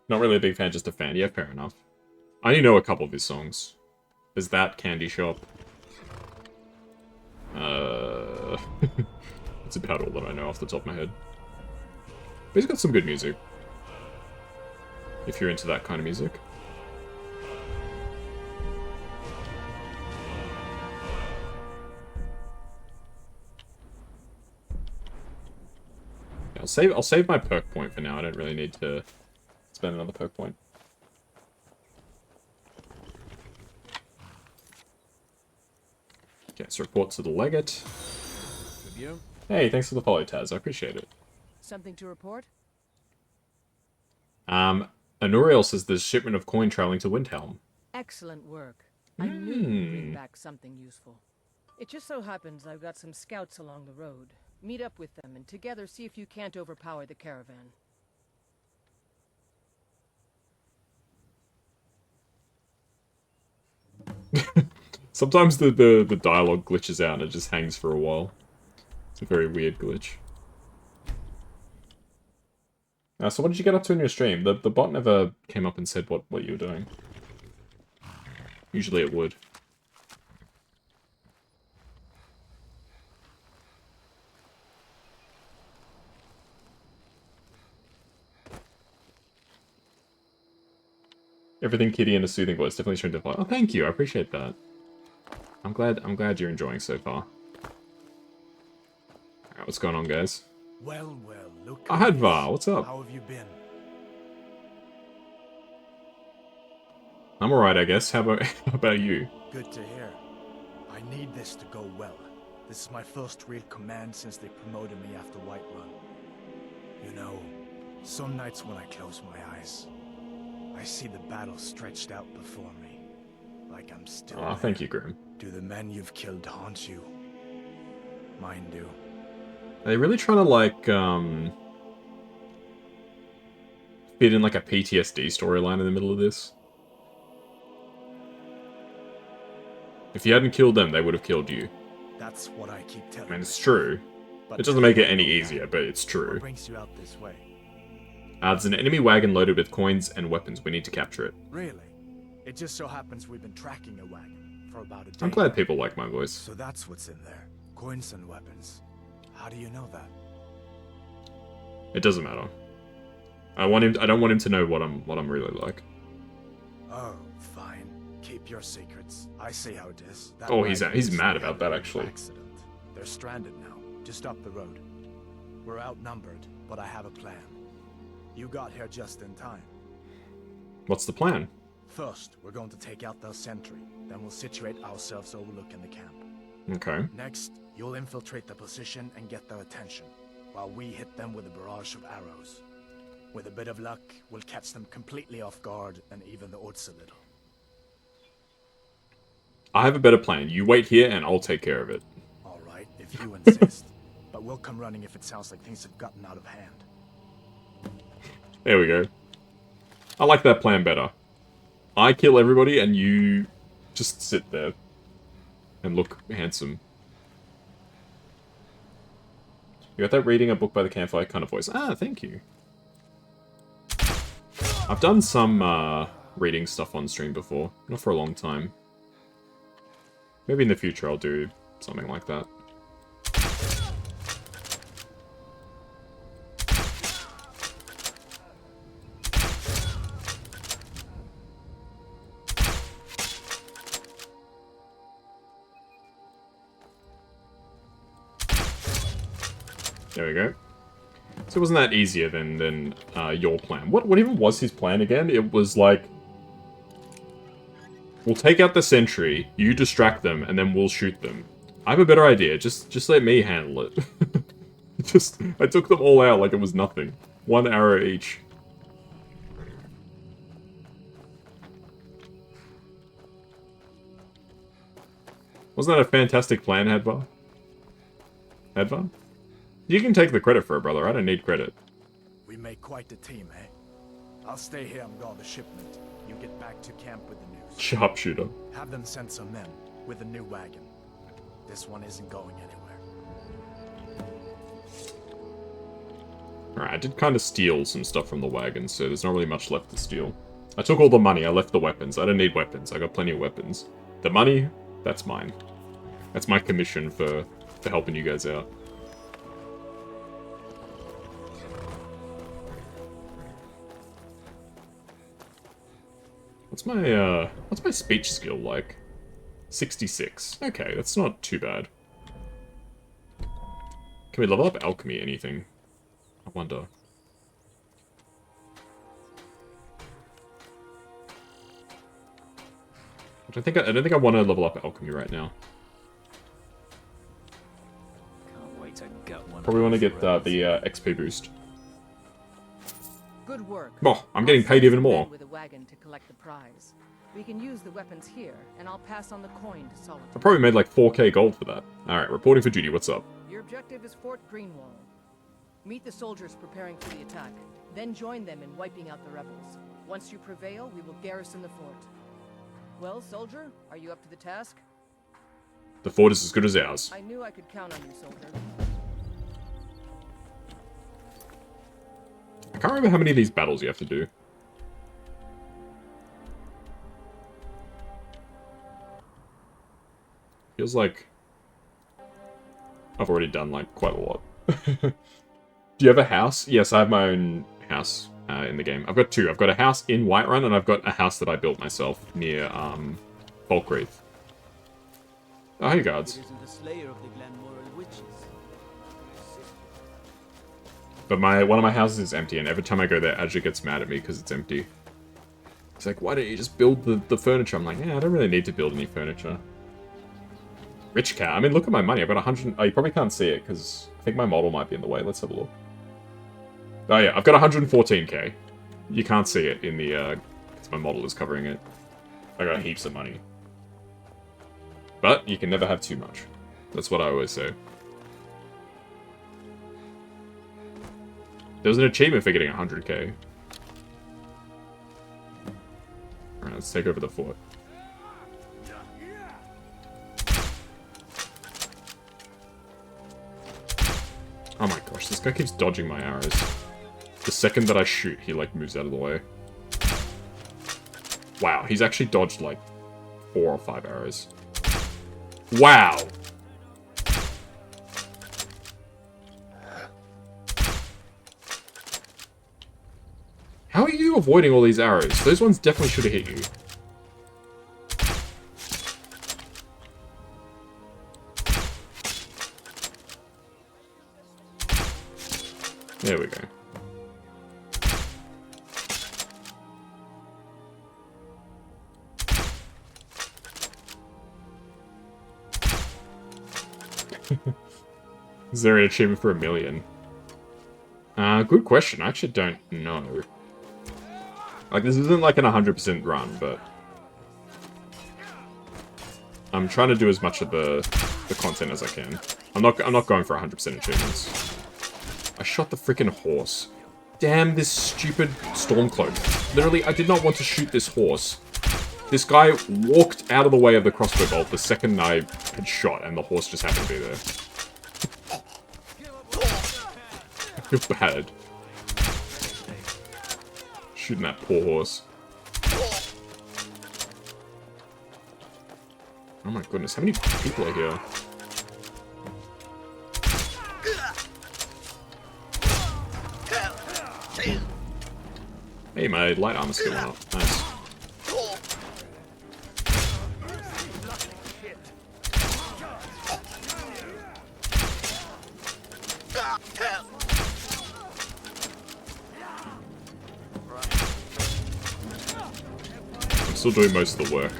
Not really a big fan, just a fan. Yeah, fair enough. I only know a couple of his songs. There's that Candy Shop. That's about all that I know off the top of my head. But he's got some good music. If you're into that kind of music. Yeah, I'll save my perk point for now. I don't really need to spend another perk point. Okay, so report to the Legate. Review? Hey, thanks for the follow, Taz. I appreciate it. Something to report? Anuriel says there's shipment of coin traveling to Windhelm. Excellent work. I knew you'd bring back something useful. It just so happens I've got some scouts along the road. Meet up with them and together see if you can't overpower the caravan. Sometimes the dialogue glitches out and it just hangs for a while. It's a very weird glitch. So what did you get up to in your stream? The bot never came up and said what you were doing. Usually it would. Everything kitty and a soothing voice, definitely streamed to play. Oh, thank you, I appreciate that. I'm glad you're enjoying so far. Alright, what's going on, guys? Well, look. Ahadvar, what's up? How have you been? I'm alright, I guess. How about you? Good to hear. I need this to go well. This is my first real command since they promoted me after Whiterun. You know, some nights when I close my eyes, I see the battle stretched out before me. Like I'm still there. Thank you, Grim. Do the men you've killed haunt you? Mine do. Are they really trying to, like, fit in, like, a PTSD storyline in the middle of this? If you hadn't killed them, they would have killed you. That's what I keep telling I mean, it's true. But It doesn't make it any easier, but it's true. What brings you out this way? There's an enemy wagon loaded with coins and weapons. We need to capture it. Really? It just so happens we've been tracking a wagon for about a day. I'm glad people like my voice. So that's what's in there. Coins and weapons. How do you know that? It doesn't matter. I don't want him to know what I'm really like. Oh, fine. Keep your secrets. I see how it is. That Oh, he's wagon was mad about that, an actually. Accident. They're stranded now, just up the road. We're outnumbered, but I have a plan. You got here just in time. What's the plan? First, we're going to take out their sentry. Then we'll situate ourselves overlooking the camp. Okay. Next, you'll infiltrate the position and get their attention, while we hit them with a barrage of arrows. With a bit of luck, we'll catch them completely off guard and even the odds a little. I have a better plan. You wait here and I'll take care of it. Alright, if you insist. But we'll come running if it sounds like things have gotten out of hand. There we go. I like that plan better. I kill everybody and you just sit there and look handsome. You got that reading a book by the campfire kind of voice. Ah, thank you. I've done some reading stuff on stream before. Not for a long time. Maybe in the future I'll do something like that. There we go. So it wasn't that easier than your plan. What even was his plan again? It was like, we'll take out the sentry, you distract them, and then we'll shoot them. I have a better idea. Just let me handle it. I took them all out like it was nothing. One arrow each. Wasn't that a fantastic plan, Hadvar? Hadvar? You can take the credit for it, brother. I don't need credit. We make quite a team, eh? I'll stay here and guard the shipment. You get back to camp with the news. Sharpshooter. Have them send some men with a new wagon. This one isn't going anywhere. Alright, I did kind of steal some stuff from the wagon, so there's not really much left to steal. I took all the money, I left the weapons. I don't need weapons, I got plenty of weapons. The money, that's mine. That's my commission for helping you guys out. What's my speech skill like? 66. Okay, that's not too bad. Can we level up alchemy, anything? I wonder. I don't think I want to level up alchemy right now. Can't wait to gut one. Probably want to get the XP boost. Good work. Oh, I'm getting paid even more. With a wagon to collect the prize. We can use the weapons here, and I'll pass on the coin to Solitude. I probably made like 4k gold for that. Alright, reporting for duty, what's up? Your objective is Fort Greenwall. Meet the soldiers preparing for the attack, then join them in wiping out the rebels. Once you prevail, we will garrison the fort. Well, soldier, are you up to the task? The fort is as good as ours. I knew I could count on you, soldier. I can't remember how many of these battles you have to do. Feels like I've already done like quite a lot. Do you have a house? Yes, I have my own house in the game. I've got two. I've got a house in Whiterun, and I've got a house that I built myself near Falkreath. Oh, hey guards. But one of my houses is empty, and every time I go there, Azure gets mad at me because it's empty. It's like, why don't you just build the furniture? I'm like, yeah, I don't really need to build any furniture. Rich cat. I mean, look at my money. I've got 100... Oh, you probably can't see it, because I think my model might be in the way. Let's have a look. Oh, yeah. I've got 114k. You can't see it in the... because my model is covering it. I got heaps of money. But you can never have too much. That's what I always say. There was an achievement for getting 100k. Alright, let's take over the fort. Oh my gosh, this guy keeps dodging my arrows. The second that I shoot, he like moves out of the way. Wow, he's actually dodged like 4 or 5 arrows. Wow! How are you avoiding all these arrows? Those ones definitely should have hit you. There we go. Is there an achievement for 1 million? Good question. I actually don't know. Like, this isn't like an 100% run, but I'm trying to do as much of the content as I can. I'm not going for 100% achievements. I shot the freaking horse. Damn this stupid Stormcloak. Literally, I did not want to shoot this horse. This guy walked out of the way of the crossbow bolt the second I had shot, and the horse just happened to be there. I feel bad. Shooting that poor horse. Oh my goodness, how many people are here? Hey, my light armor skill went up. Nice. I'm still doing most of the work.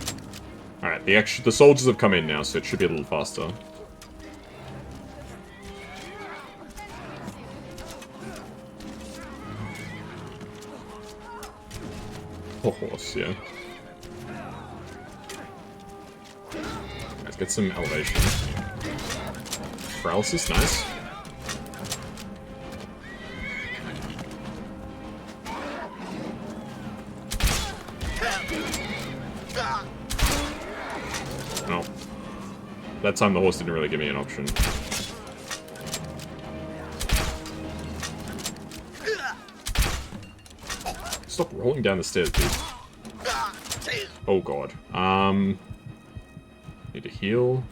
Alright, the soldiers have come in now, so it should be a little faster. Poor horse, yeah. Let's get some elevation. Paralysis, nice. Oh. That time the horse didn't really give me an option. Stop rolling down the stairs, dude. Oh god. Need to heal.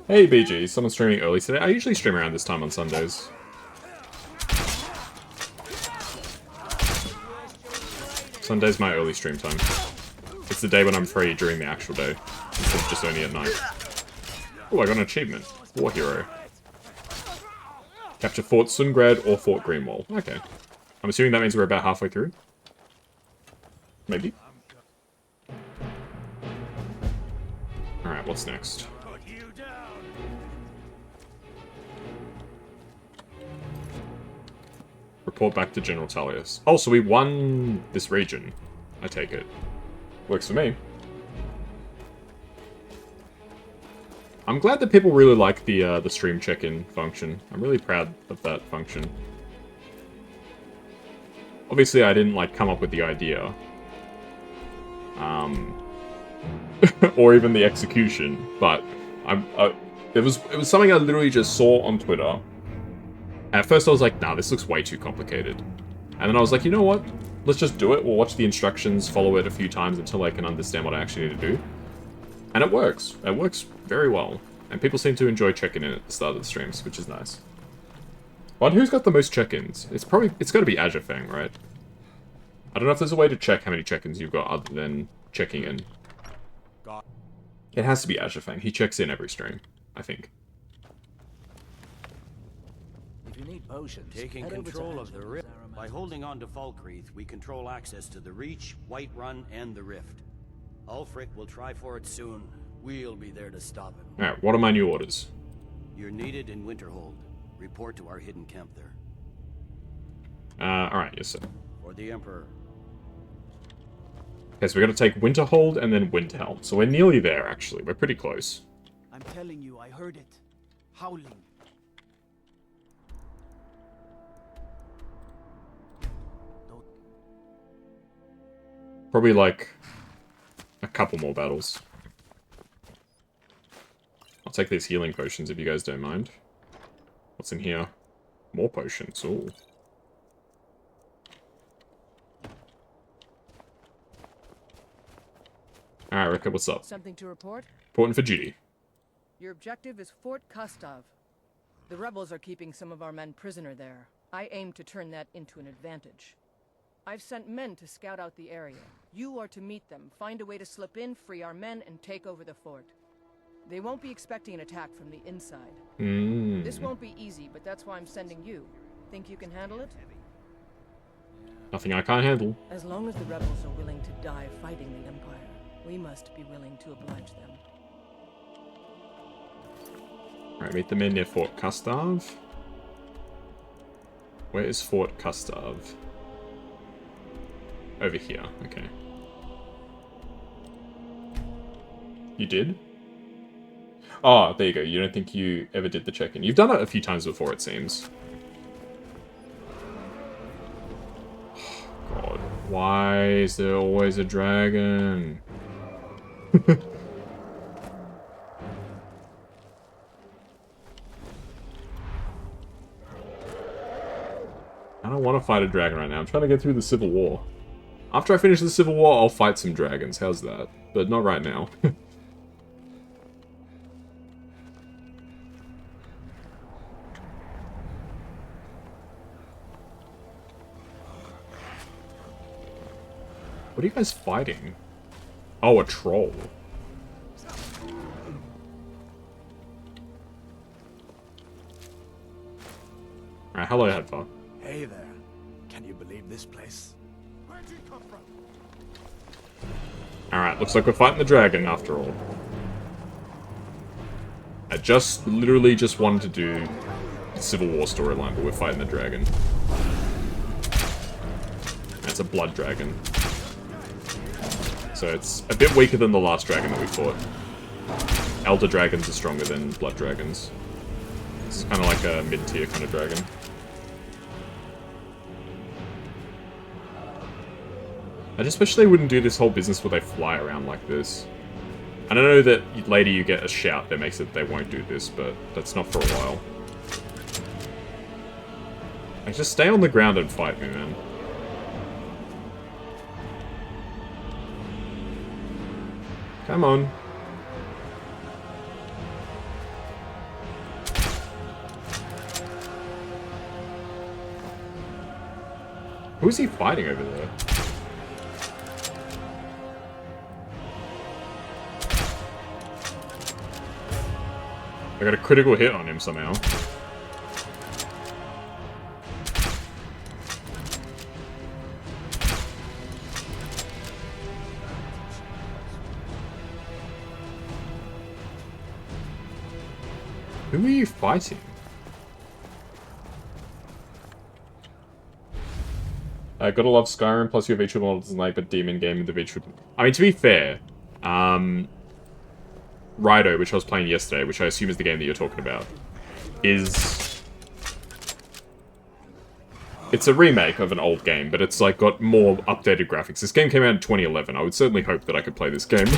Hey BG, someone's streaming early today. I usually stream around this time on Sundays. Sunday's my early stream time. It's the day when I'm free during the actual day, instead of just only at night. Oh, I got an achievement. War Hero. Capture Fort Sungrad or Fort Greenwall. Okay. I'm assuming that means we're about halfway through. Maybe. Alright, what's next? Report back to General Talius. Oh, so we won this region. I take it. Works for me. I'm glad that people really like the stream check-in function. I'm really proud of that function. Obviously, I didn't like come up with the idea, or even the execution. But it was something I literally just saw on Twitter. At first I was like, nah, this looks way too complicated. And then I was like, you know what? Let's just do it. We'll watch the instructions, follow it a few times until I can understand what I actually need to do. And it works. It works very well. And people seem to enjoy checking in at the start of the streams, which is nice. But who's got the most check-ins? It's got to be Azurfang, right? I don't know if there's a way to check how many check-ins you've got other than checking in. It has to be Azurfang. He checks in every stream, I think. If you need potions, Taking control of the Rift. By holding on to Falkreath, we control access to the Reach, Whiterun, and the Rift. Ulfric will try for it soon. We'll be there to stop him. Alright, what are my new orders? You're needed in Winterhold. Report to our hidden camp there. Alright, yes sir. For the Emperor. Okay, so we got to take Winterhold and then Windhelm. So we're nearly there, actually. We're pretty close. I'm telling you, I heard it. Howling. Probably like a couple more battles. I'll take these healing potions if you guys don't mind. What's in here? More potions. Ooh. Alright, Rika, what's up? Something to report? Important for duty. Your objective is Fort Kostov. The rebels are keeping some of our men prisoner there. I aim to turn that into an advantage. I've sent men to scout out the area. You are to meet them, find a way to slip in, free our men, and take over the fort. They won't be expecting an attack from the inside. This won't be easy, but that's why I'm sending you. Think you can handle it? Nothing I can't handle. As long as the rebels are willing to die fighting the Empire, we must be willing to oblige them. Alright, meet the men near Fort Kostov. Where is Fort Kostov? Over here, okay. You did? Oh, there you go. You don't think you ever did the check-in. You've done it a few times before, it seems. God, why is there always a dragon? I don't want to fight a dragon right now. I'm trying to get through the Civil War. After I finish the Civil War, I'll fight some dragons. How's that? But not right now. What are you guys fighting? Oh, a troll. Alright, hello, Headfar. Hey there. Can you believe this place? Where'd you come from? Alright, looks like we're fighting the dragon after all. I literally just wanted to do the Civil War storyline, but we're fighting the dragon. It's a blood dragon. So it's a bit weaker than the last dragon that we fought. Elder dragons are stronger than blood dragons. It's kind of like a mid-tier kind of dragon. I just wish they wouldn't do this whole business where they fly around like this. And I know that later you get a shout that makes it they won't do this, but that's not for a while. Like, just stay on the ground and fight me, man. Come on. Who's he fighting over there? I got a critical hit on him somehow. Who are you fighting? Gotta love Skyrim, plus your vtuber model doesn't like, but demon game in the vtuber. I mean, to be fair, Rido, which I was playing yesterday, which I assume is the game that you're talking about, is... It's a remake of an old game, but it's like got more updated graphics. This game came out in 2011. I would certainly hope that I could play this game.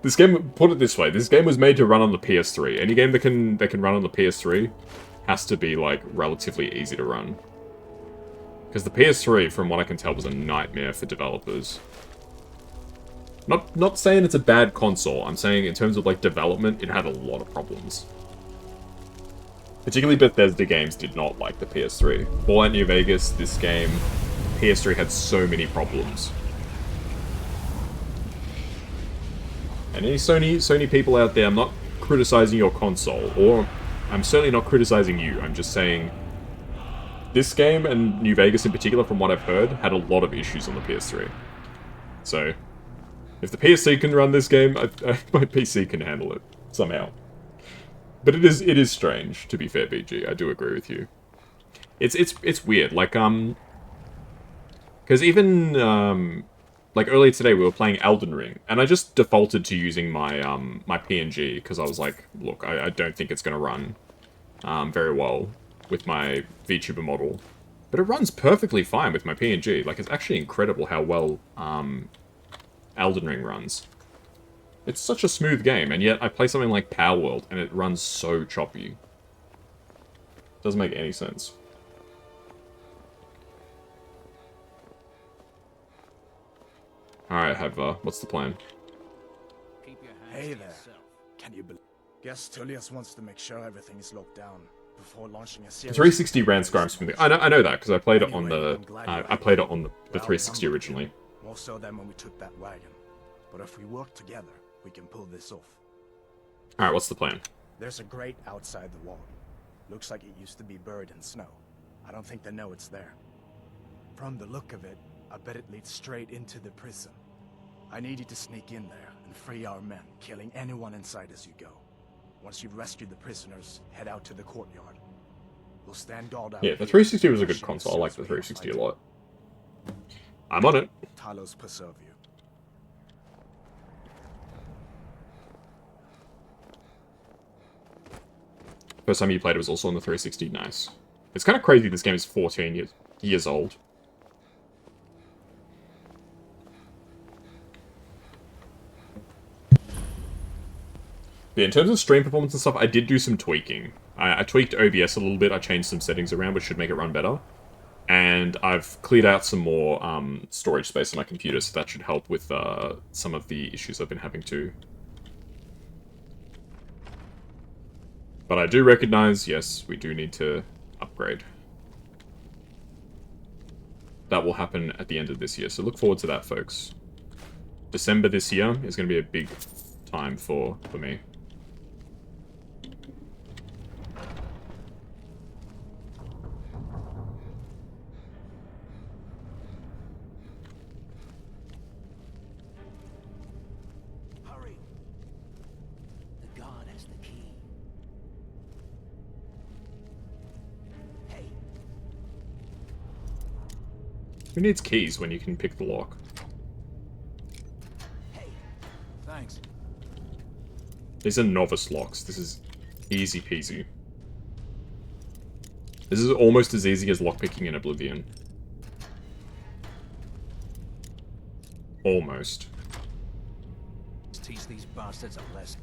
This game, put it this way, this game was made to run on the PS3. Any game that can run on the PS3 has to be like relatively easy to run. Because the PS3, from what I can tell, was a nightmare for developers. Not saying it's a bad console, I'm saying in terms of like development, it had a lot of problems. Particularly Bethesda games did not like the PS3. Fallout New Vegas, this game, PS3 had so many problems. And any Sony people out there, I'm not criticizing your console, or I'm certainly not criticizing you, I'm just saying this game, and New Vegas in particular, from what I've heard, had a lot of issues on the PS3. So, if the PC can run this game, my PC can handle it, somehow. But it is strange, to be fair, BG, I do agree with you. It's weird, like, because even, like, earlier today we were playing Elden Ring, and I just defaulted to using my, my PNG, because I was like, look, I don't think it's going to run, very well with my VTuber model. But it runs perfectly fine with my PNG. Like, it's actually incredible how well Elden Ring runs. It's such a smooth game, and yet I play something like Power World, and it runs so choppy. Doesn't make any sense. Alright, Havva, what's the plan? Hey there. Can you believe? Guess Tullius wants to make sure everything is locked down before launching a series. 360 ran Skyrim smoothly. I know that because I played it on the I played it on the 360 originally. More so than when we took that wagon. But if we work together, we can pull this off. All right, what's the plan? There's a grate outside the wall. Looks like it used to be buried in snow. I don't think they know it's there. From the look of it, I bet it leads straight into the prison. I need you to sneak in there and free our men, killing anyone inside as you go. Once you've rescued the prisoners, head out to the courtyard. We'll stand guard out. Yeah, the 360 was a good console. I like the 360 a lot. I'm on it. Talos preserve you. First time you played it was also on the 360. Nice. It's kind of crazy this game is 14 years old. But in terms of stream performance and stuff, I did do some tweaking. I tweaked OBS a little bit. I changed some settings around, which should make it run better. And I've cleared out some more storage space on my computer, so that should help with some of the issues I've been having too. But I do recognize, yes, we do need to upgrade. That will happen at the end of this year, so look forward to that, folks. December this year is going to be a big time for me. Hurry. The god has the key. Hey. Who needs keys when you can pick the lock? Hey. Thanks. These are novice locks. This is easy peasy. This is almost as easy as lockpicking in Oblivion. Almost. Let's teach these bastards a lesson.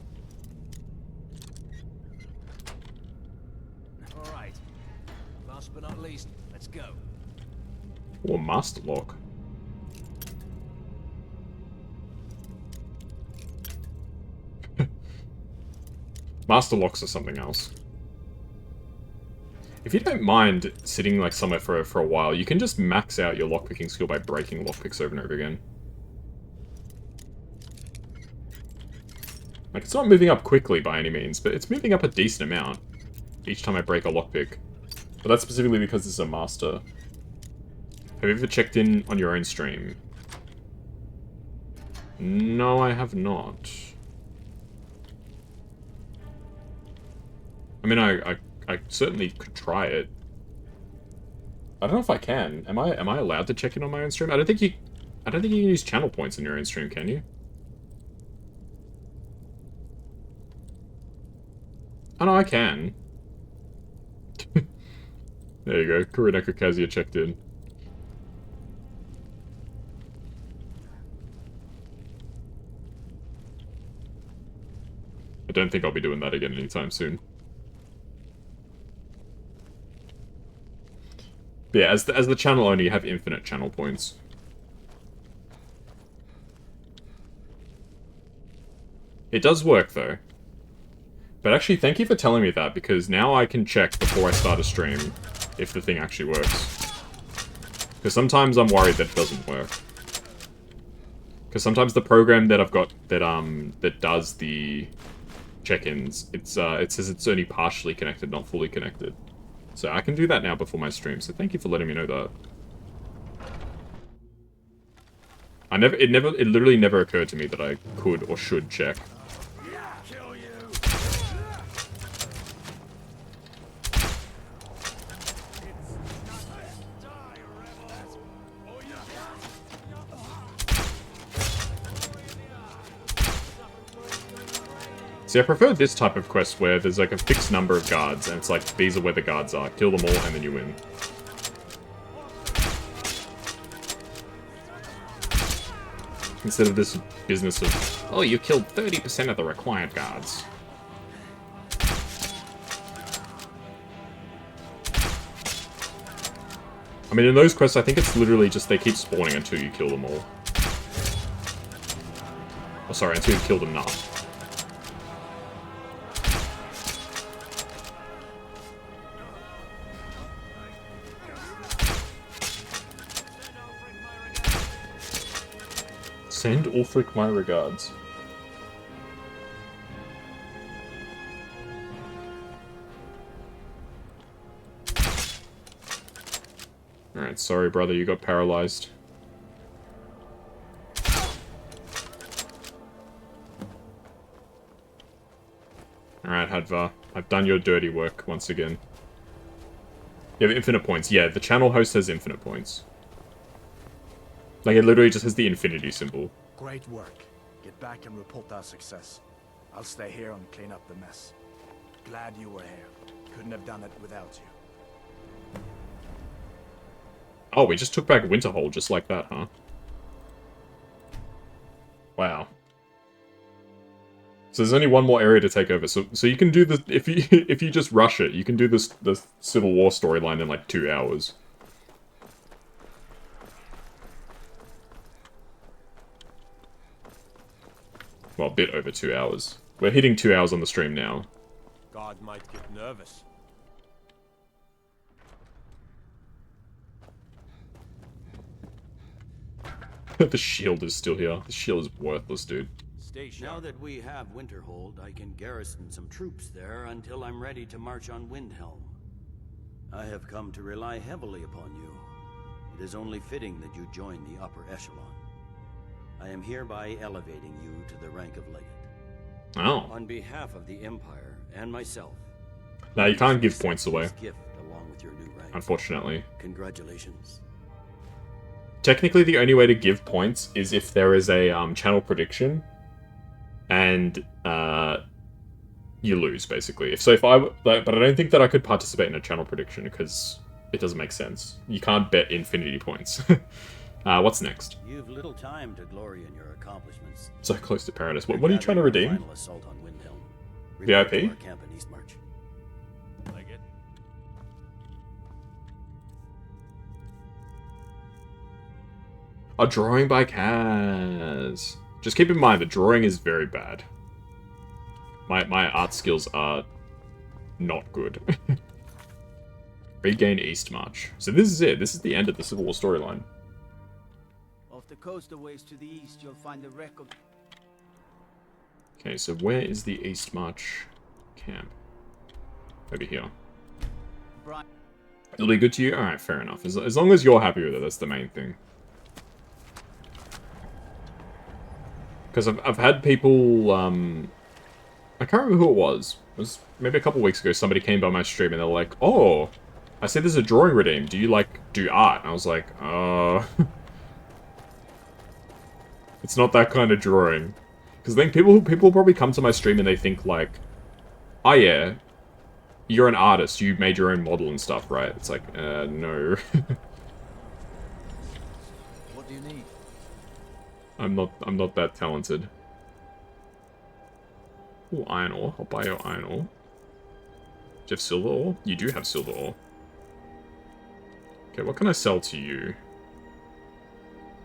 All right. Last but not least, let's go. Or master lock. Master locks are something else. If you don't mind sitting like somewhere for a while, you can just max out your lockpicking skill by breaking lockpicks over and over again. Like, it's not moving up quickly by any means, but it's moving up a decent amount each time I break a lockpick. But that's specifically because this is a master. Have you ever checked in on your own stream? No, I have not. I mean, I certainly could try it. I don't know if I can. Am I allowed to check in on my own stream? I don't think you can use channel points in your own stream, can you? Oh no, I can. There you go. Kuroneko Kazuya checked in. I don't think I'll be doing that again anytime soon. But yeah, as the channel owner, you have infinite channel points. It does work, though. But actually, thank you for telling me that, because now I can check before I start a stream if the thing actually works. Because sometimes I'm worried that it doesn't work. Because sometimes the program that I've got that does the check-ins, it says it's only partially connected, not fully connected. So I can do that now before my stream, so thank you for letting me know that. It literally never occurred to me that I could or should check. See, I prefer this type of quest where there's like a fixed number of guards, and it's like, these are where the guards are. Kill them all, and then you win. Instead of this business of, oh, you killed 30% of the required guards. I mean, in those quests, I think it's literally just they keep spawning until you kill them all. Oh, sorry, until you kill them enough. Send Ulfric my regards. Alright, sorry brother, you got paralyzed. Alright, Hadvar. I've done your dirty work once again. You have infinite points. Yeah, the channel host has infinite points. Like, it literally just has the infinity symbol. Great work. Get back and report our success. I'll stay here and clean up the mess. Glad you were here. Couldn't have done it without you. Oh, we just took back Winterhold just like that, huh? Wow. So there's only one more area to take over. So you can do this if you just rush it. You can do this Civil War storyline in like 2 hours. Well, a bit over 2 hours. We're hitting 2 hours on the stream now. God might get nervous. The shield is still here. The shield is worthless, dude. Stay Now sharp. that we have Winterhold, I can garrison some troops there until I'm ready to march on Windhelm. I have come to rely heavily upon you. It is only fitting that you join the upper echelon. I am hereby elevating you to the rank of Legate. Oh. On behalf of the Empire and myself. Now you can't give points away, this gift along with your new rank. unfortunately. Congratulations. Technically, the only way to give points is if there is a channel prediction, and you lose basically. But I don't think that I could participate in a channel prediction because it doesn't make sense. You can't bet infinity points. What's next? You've little time to glory in your accomplishments. So close to paradise. What are you trying to redeem? Final assault on Windhelm. VIP? Report to our camp in Eastmarch. Like it? A drawing by Kaz. Just keep in mind, the drawing is very bad. My art skills are not good. Regain Eastmarch. So this is it. This is the end of the Civil War storyline. Off the coast a ways to the east, you'll find a wreck of... Okay, so where is the Eastmarch camp? Over here. Brian. It'll be good to you? Alright, fair enough. As long as you're happy with it, that's the main thing. Because I've had people, I can't remember who it was. It was maybe a couple weeks ago, somebody came by my stream and they're like, oh, I see there's a drawing redeemed. Do you, like, do art? And I was like, it's not that kind of drawing. Because I think people probably come to my stream and they think, like, oh yeah, you're an artist, you made your own model and stuff, right? It's like, no. What do you need? I'm not that talented. Ooh, iron ore. I'll buy your iron ore. Do you have silver ore? You do have silver ore. Okay, what can I sell to you?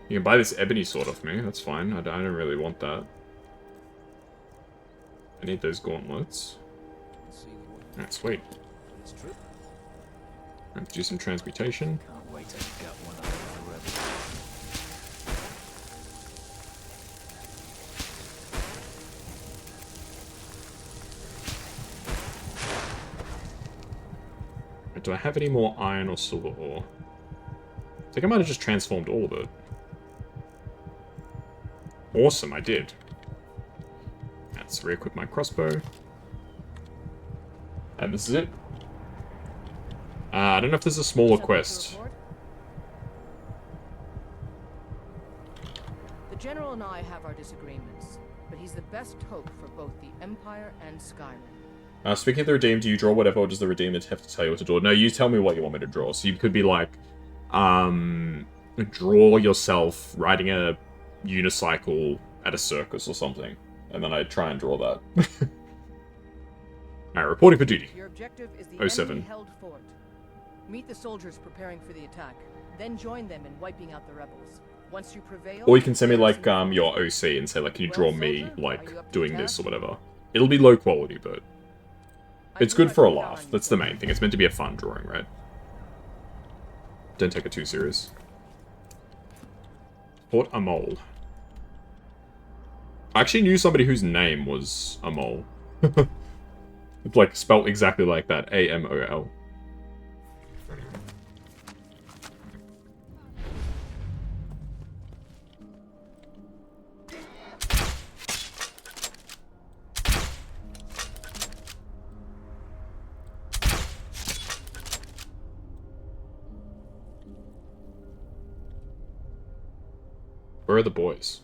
You can buy this ebony sword off me. That's fine. I don't really want that. I need those gauntlets. Alright, sweet. Let's do some transmutation. Can't wait to gut one up of the rebels. Do I have any more iron or silver ore? I think I might have just transformed all of it. Awesome, I did. Let's re-equip my crossbow. And this is it. I don't know if there's a smaller quest. The General and I have our disagreements, but he's the best hope for both the Empire and Skyrim. Speaking of the redeem, do you draw whatever, or does the redeemer have to tell you what to draw? No, you tell me what you want me to draw. So you could be like, draw yourself riding a unicycle at a circus or something. And then I try and draw that. Alright, reporting for duty. Your objective is the 07. enemy-held fort. Meet the soldiers preparing for the attack, then join them in wiping out the rebels. Once you prevail... Or you can send me, like, your OC and say, like, can you draw me, like, doing this or whatever. It'll be low quality, but... it's good for a laugh. That's the main thing. It's meant to be a fun drawing, right? Don't take it too serious. Fort Amol. I actually knew somebody whose name was Amol. It's like spelled exactly like that. A-M-O-L. Where are the boys?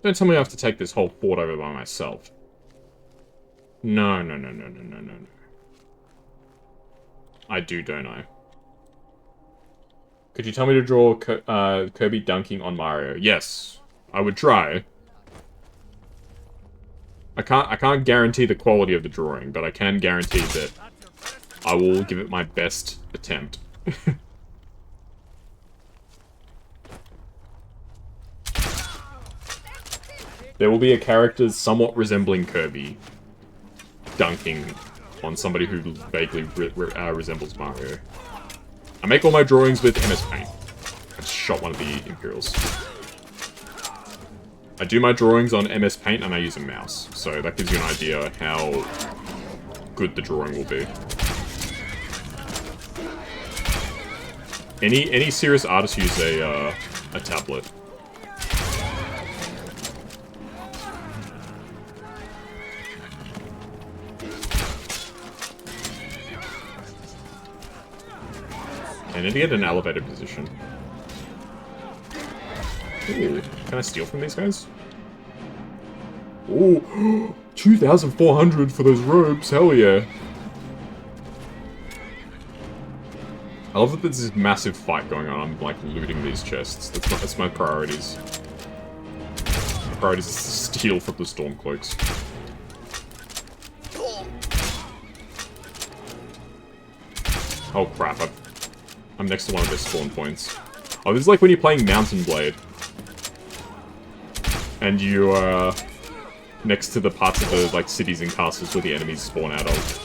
Don't tell me I have to take this whole fort over by myself. No. I do, don't I? Could you tell me to draw Kirby dunking on Mario? Yes, I would try. I can't guarantee the quality of the drawing, but I can guarantee that I will give it my best attempt. There will be a character somewhat resembling Kirby dunking on somebody who vaguely resembles Mario. I make all my drawings with MS Paint. I just shot one of the Imperials. I do my drawings on MS Paint and I use a mouse, so that gives you an idea how good the drawing will be. Any serious artists use a tablet. I need to get an elevated position. Ooh, can I steal from these guys? Ooh, 2,400 for those robes, hell yeah. I love that there's this massive fight going on. I'm like looting these chests. That's my priorities. My priorities is to steal from the Stormcloaks. Oh crap, I'm next to one of their spawn points. Oh, this is like when you're playing Mountain Blade. And you are next to the parts of the like cities and castles where the enemies spawn out of.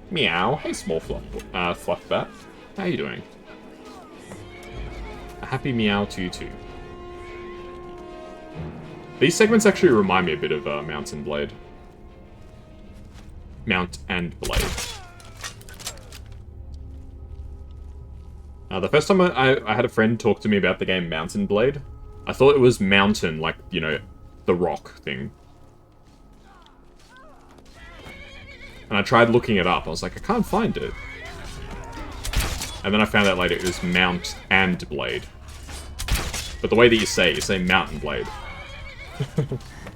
Meow. Hey, small fluff bat. How you doing? A happy meow to you too. These segments actually remind me a bit of Mountain Blade. Mount and Blade. The first time I had a friend talk to me about the game Mountain Blade, I thought it was mountain, like, you know, the rock thing. And I tried looking it up. I was like, I can't find it. And then I found out later it was Mount and Blade. But the way that you say Mountain Blade.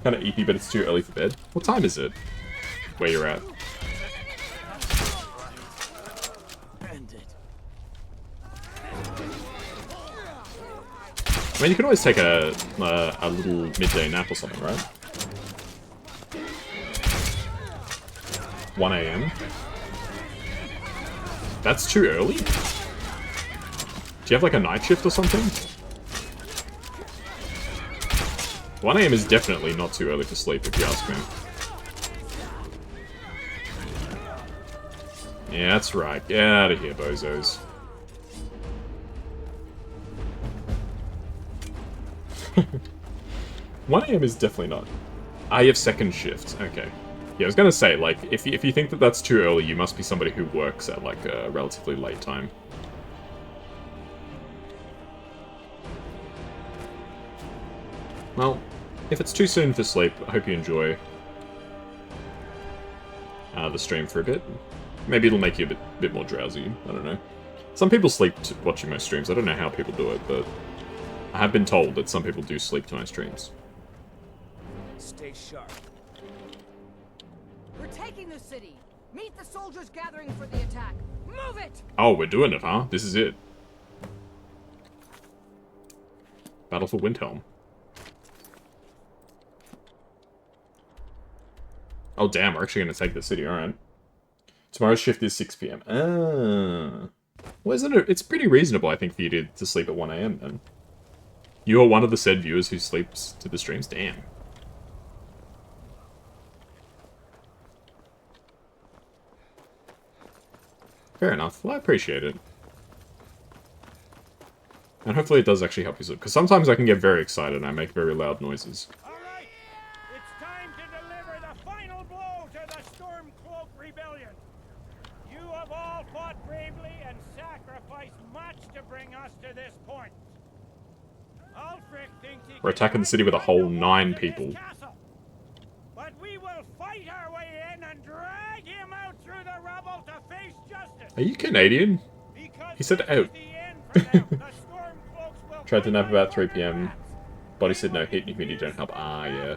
Kind of eepy, but it's too early for bed. What time is it? Where you're at? I mean, you can always take a little midday nap or something, right? 1 AM? That's too early? Do you have like a night shift or something? 1 AM is definitely not too early for sleep, if you ask me. Yeah, that's right. Get out of here, bozos. One AM is definitely not. Ah, you have second shift. Okay. Yeah, I was gonna say, like, if you think that that's too early, you must be somebody who works at, like, a relatively late time. Well, if it's too soon for sleep, I hope you enjoy the stream for a bit. Maybe it'll make you a bit more drowsy. I don't know. Some people sleep watching my streams. I don't know how people do it, but I have been told that some people do sleep to my streams. Stay sharp. We're taking the city. Meet the soldiers gathering for the attack. Move it! Oh, we're doing it, huh? This is it. Battle for Windhelm. Oh, damn, we're actually going to take the city, alright. Tomorrow's shift is 6 PM. Ah. Well, isn't it? It's pretty reasonable, I think, for you to sleep at 1 AM, then. You are one of the said viewers who sleeps to the streams? Damn. Fair enough. Well, I appreciate it. And hopefully it does actually help you sleep. Because sometimes I can get very excited and I make very loud noises. Alright, it's time to deliver the final blow to the Stormcloak Rebellion. You have all fought bravely and sacrificed much to bring us to this point. Ulfric thinks he We're attacking the city with a whole 9 people. Castle, but we will fight our way in and drag him out through the rubble to face justice. Are you Canadian? He said out. Tried to nap about 3 PM. Body said no, heat and humidity don't help. Ah, yeah.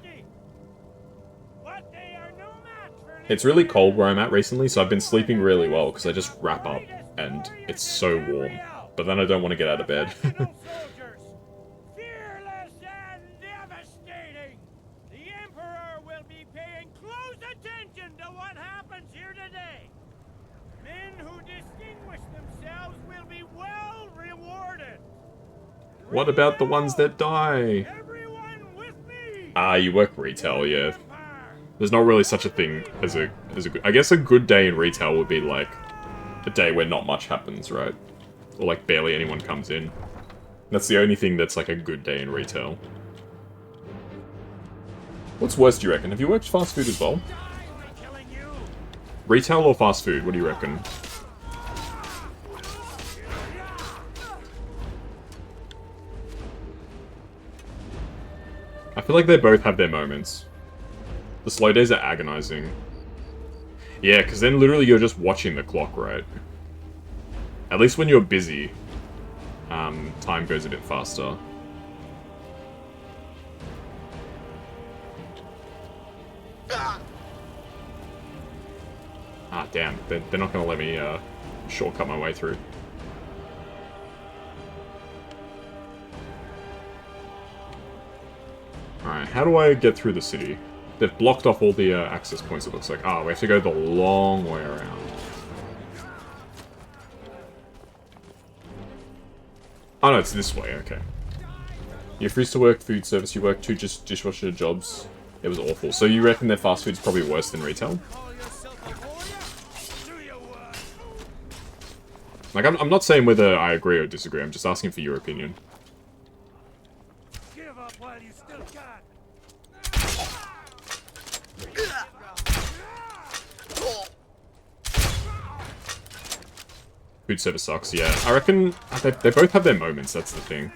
It's really cold where I'm at recently, so I've been sleeping really well because I just wrap up and it's so warm. But then I don't want to get out of bed. What about the ones that die? Ah, you work retail, yeah. There's not really such a thing as a good... I guess a good day in retail would be like a day where not much happens, right? Or like barely anyone comes in. That's the only thing that's like a good day in retail. What's worse, do you reckon? Have you worked fast food as well? Retail or fast food? What do you reckon? I feel like they both have their moments. The slow days are agonizing. Yeah, because then literally you're just watching the clock, right? At least when you're busy, time goes a bit faster. Ah, damn. They're not going to let me shortcut my way through. Alright, how do I get through the city? They've blocked off all the access points, it looks like. Ah, we have to go the long way around. Oh no, it's this way, okay. You refused to work food service, you worked 2 just dishwasher jobs. It was awful. So you reckon their fast food's probably worse than retail? Like, I'm not saying whether I agree or disagree, I'm just asking for your opinion. Give up while you still got. Food service sucks, yeah. I reckon they both have their moments, that's the thing.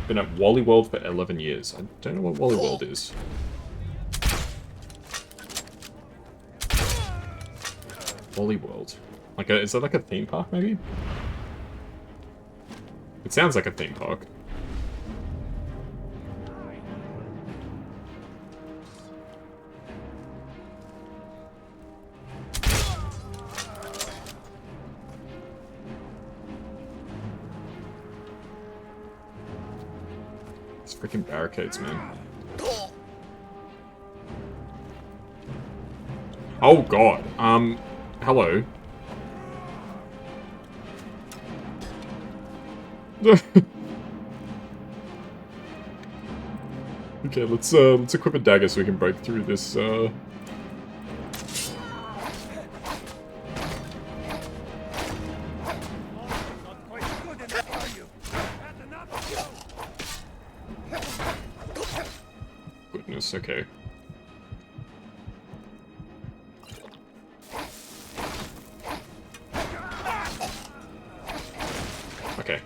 Been at Wally World for 11 years. I don't know what Wally World is. Wally World. Like is that like a theme park, maybe? It sounds like a theme park. These freaking barricades, man. Oh god. Hello. Okay, let's equip a dagger so we can break through this goodness, okay. Okay.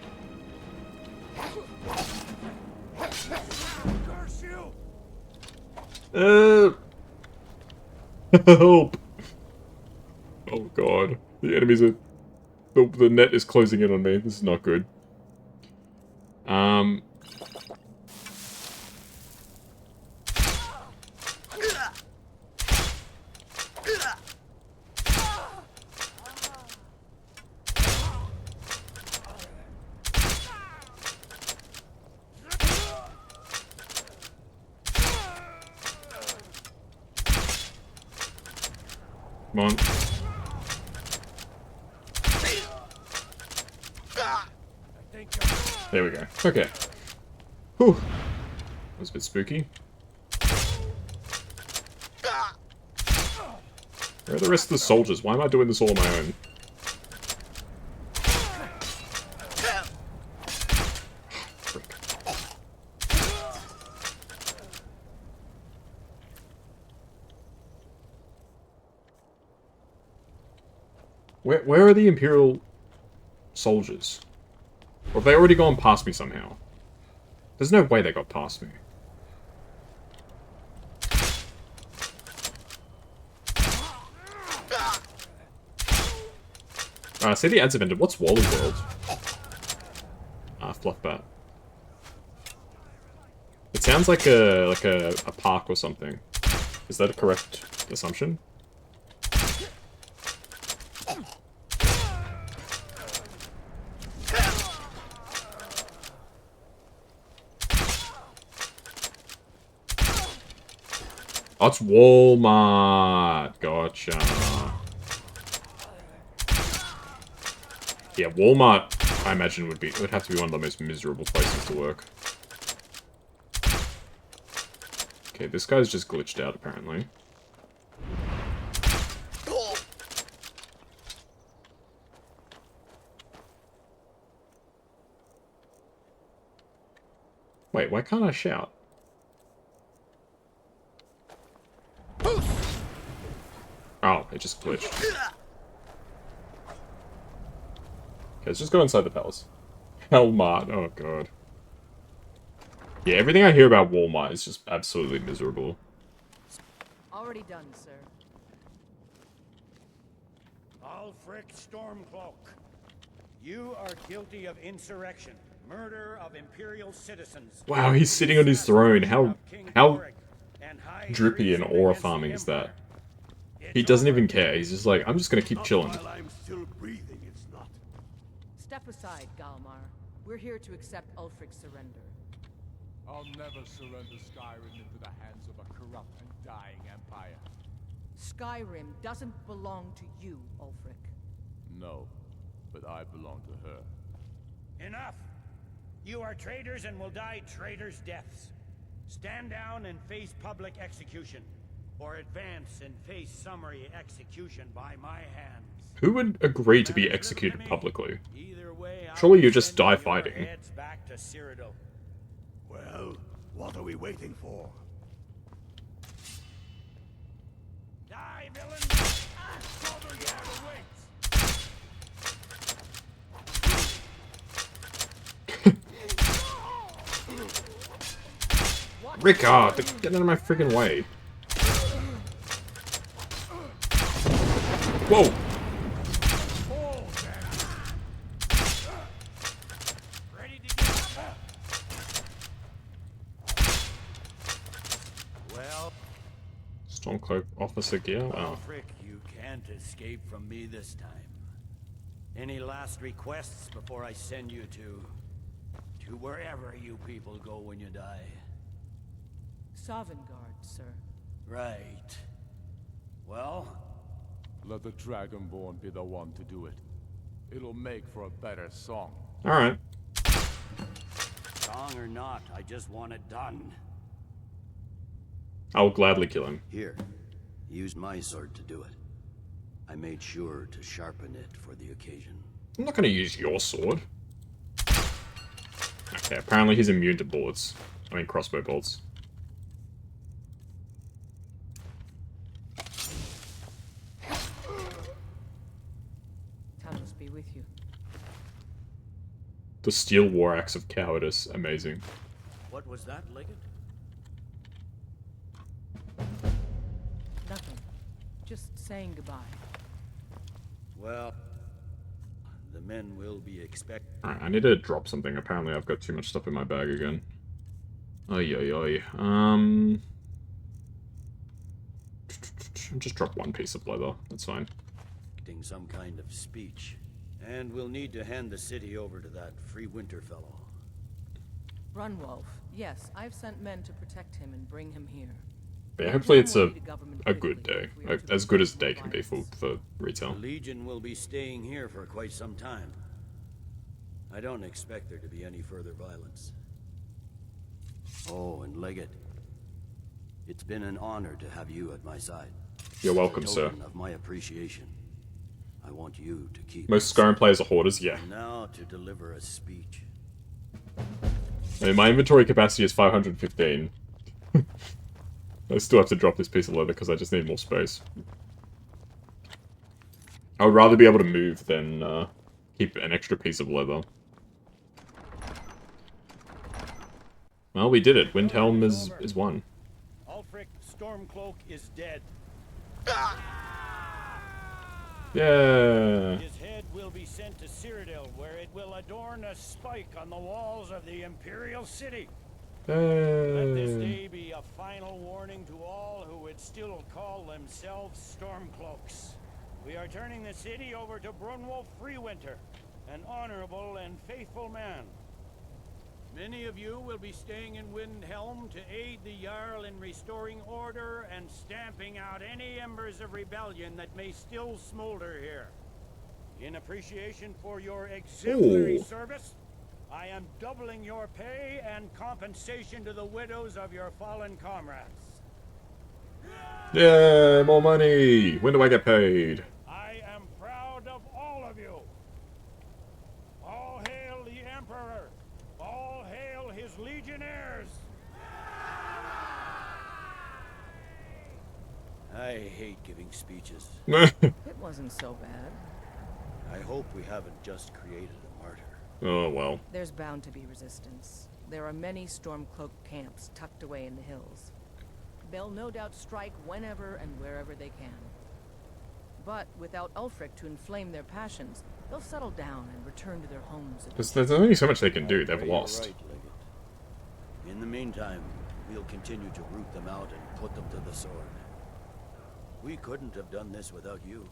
Help! Oh god. The enemies are... The net is closing in on me. This is not good. Come on. There we go. Okay. Whew. That was a bit spooky. Where are the rest of the soldiers? Why am I doing this all on my own? Where are the Imperial soldiers? Or have they already gone past me somehow? There's no way they got past me. See the ads have ended. What's Wally World? Fluffbat. It sounds like a park or something. Is that a correct assumption? Oh, it's Walmart. Gotcha. Yeah, Walmart, I imagine, would have to be one of the most miserable places to work. Okay, this guy's just glitched out, apparently. Wait, why can't I shout? Oh, it just glitched. Okay, let's just go inside the palace. Walmart, oh god. Yeah, everything I hear about Walmart is just absolutely miserable. Already done, sir. Ulfric Stormcloak, you are guilty of insurrection, murder of Imperial citizens. Wow, he's sitting on his throne. How drippy and aura farming is that? He doesn't even care. He's just like, I'm just gonna keep chilling. While I'm still breathing, it's not. Step aside, Galmar. We're here to accept Ulfric's surrender. I'll never surrender Skyrim into the hands of a corrupt and dying empire. Skyrim doesn't belong to you, Ulfric. No, but I belong to her. Enough! You are traitors and will die traitors' deaths. Stand down and face public execution. Or advance and face summary execution by my hands. Who would agree to be executed publicly? Either way, Surely you just die fighting. Heads back to Cyrodiil. Well, what are we waiting for? Die, villain! Southern Guard awaits! Rickard, get out of my freaking way. Whoa! Ready to get up? Well, Stormcloak officer gear? Oh. Frick, you can't escape from me this time. Any last requests before I send you to wherever you people go when you die? Sovngarde, sir. Right. Well, Let the Dragonborn be the one to do it. It'll make for a better song. Alright. song or not, I just want it done. I will gladly kill him. Here, use my sword to do it. I made sure to sharpen it for the occasion. I'm not gonna use your sword. Okay, apparently he's immune to bullets. I mean crossbow bolts. Talos be with you. The steel war axe of cowardice. Amazing. What was that, Liggett? Nothing. Just saying goodbye. Well, the men will be expected. Alright, I need to drop something. Apparently I've got too much stuff in my bag again. Oy, oy, oy. Just drop one piece of leather. That's fine. Some kind of speech. And we'll need to hand the city over to that free winter fellow. Runwolf. Yes, I've sent men to protect him and bring him here. But yeah, hopefully it's a good day. As good as a day can be for retail. The Legion will be staying here for quite some time. I don't expect there to be any further violence. Oh, and Leggett, it's been an honor to have you at my side. You're welcome, As a sir. token of my appreciation, I want you to keep. Most Skyrim players are hoarders, yeah. Now to deliver a speech. I mean, my inventory capacity is 515. I still have to drop this piece of leather because I just need more space. I would rather be able to move than keep an extra piece of leather. Well, we did it. Windhelm is one. Ulfric Stormcloak is dead. Yeah. His head will be sent to Cyrodiil, where it will adorn a spike on the walls of the Imperial City. Let this day be a final warning to all who would still call themselves Stormcloaks. We are turning the city over to Brunwolf Freewinter, an honorable and faithful man. Many of you will be staying in Windhelm to aid the Jarl in restoring order and stamping out any embers of rebellion that may still smolder here. In appreciation for your exemplary service, I am doubling your pay and compensation to the widows of your fallen comrades. Yeah, more money! When do I get paid? I am proud of all of you. All hail the Emperor! All hail his legionnaires! I hate giving speeches. It wasn't so bad. I hope we haven't just created a martyr. Oh, well. There's bound to be resistance. There are many Stormcloak camps tucked away in the hills. They'll no doubt strike whenever and wherever they can. But without Ulfric to inflame their passions, they'll settle down and return to their homes. There's only so much they can do. They've You're lost. right, Liggett. In the meantime, we'll continue to root them out and put them to the sword. We couldn't have done this without you.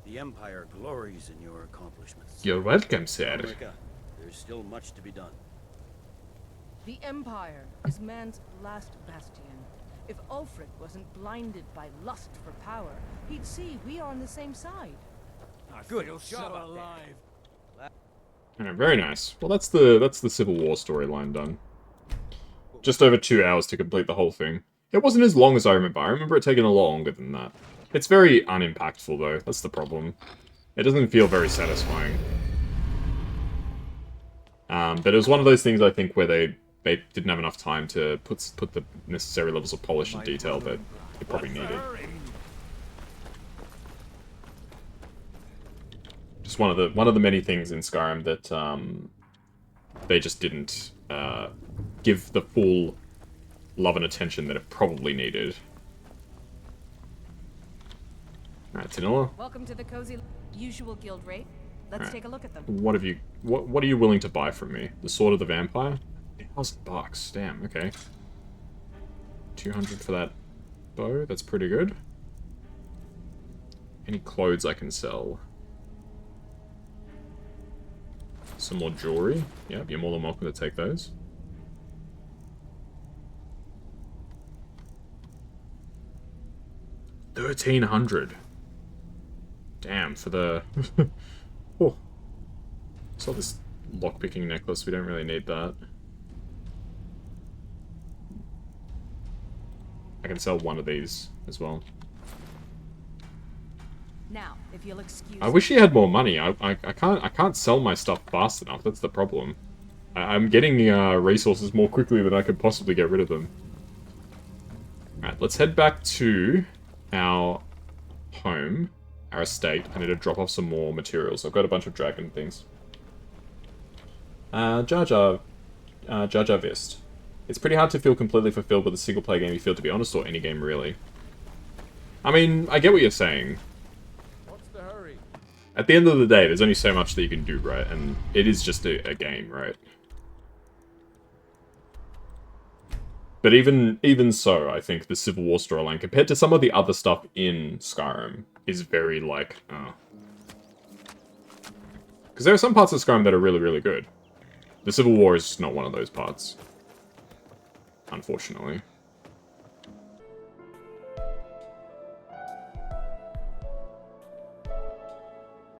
The Empire glories in your accomplishments. You're welcome, sir. America, there's still much to be done. The Empire is man's last bastion. If Ulfric wasn't blinded by lust for power, he'd see we are on the same side. Good job alive. Alright, very nice. Well, that's the Civil War storyline done. Just over 2 hours to complete the whole thing. It wasn't as long as I remember. I remember it taking a lot longer than that. It's very unimpactful, though. That's the problem. It doesn't feel very satisfying. But it was one of those things, I think, where they didn't have enough time to put the necessary levels of polish and detail that they probably needed. Just one of the many things in Skyrim that they just didn't give the full love and attention that it probably needed. Alright, Tanilla. Welcome to the cozy usual guild rate. Let's take a look at them. What are you willing to buy from me? The Sword of the Vampire? $1,000. Damn, okay. 200 for that bow, that's pretty good. Any clothes I can sell? Some more jewelry. Yep, you're more than welcome to take those. $1,300. Damn, for the... Oh. Saw this lockpicking necklace, we don't really need that. I can sell one of these as well. Now, if you'll excuse I wish he had more money. I can't sell my stuff fast enough. That's the problem. I'm getting resources more quickly than I could possibly get rid of them. Alright, let's head back to our home, our estate. I need to drop off some more materials. I've got a bunch of dragon things. Jar Jar Vist. It's pretty hard to feel completely fulfilled with a single-player game, you feel, to be honest, or any game, really. I mean, I get what you're saying. What's the hurry? At the end of the day, there's only so much that you can do, right? And it is just a game, right? But even so, I think the Civil War storyline, compared to some of the other stuff in Skyrim, is very, like, because there are some parts of Skyrim that are really, really good. The Civil War is just not one of those parts. Unfortunately.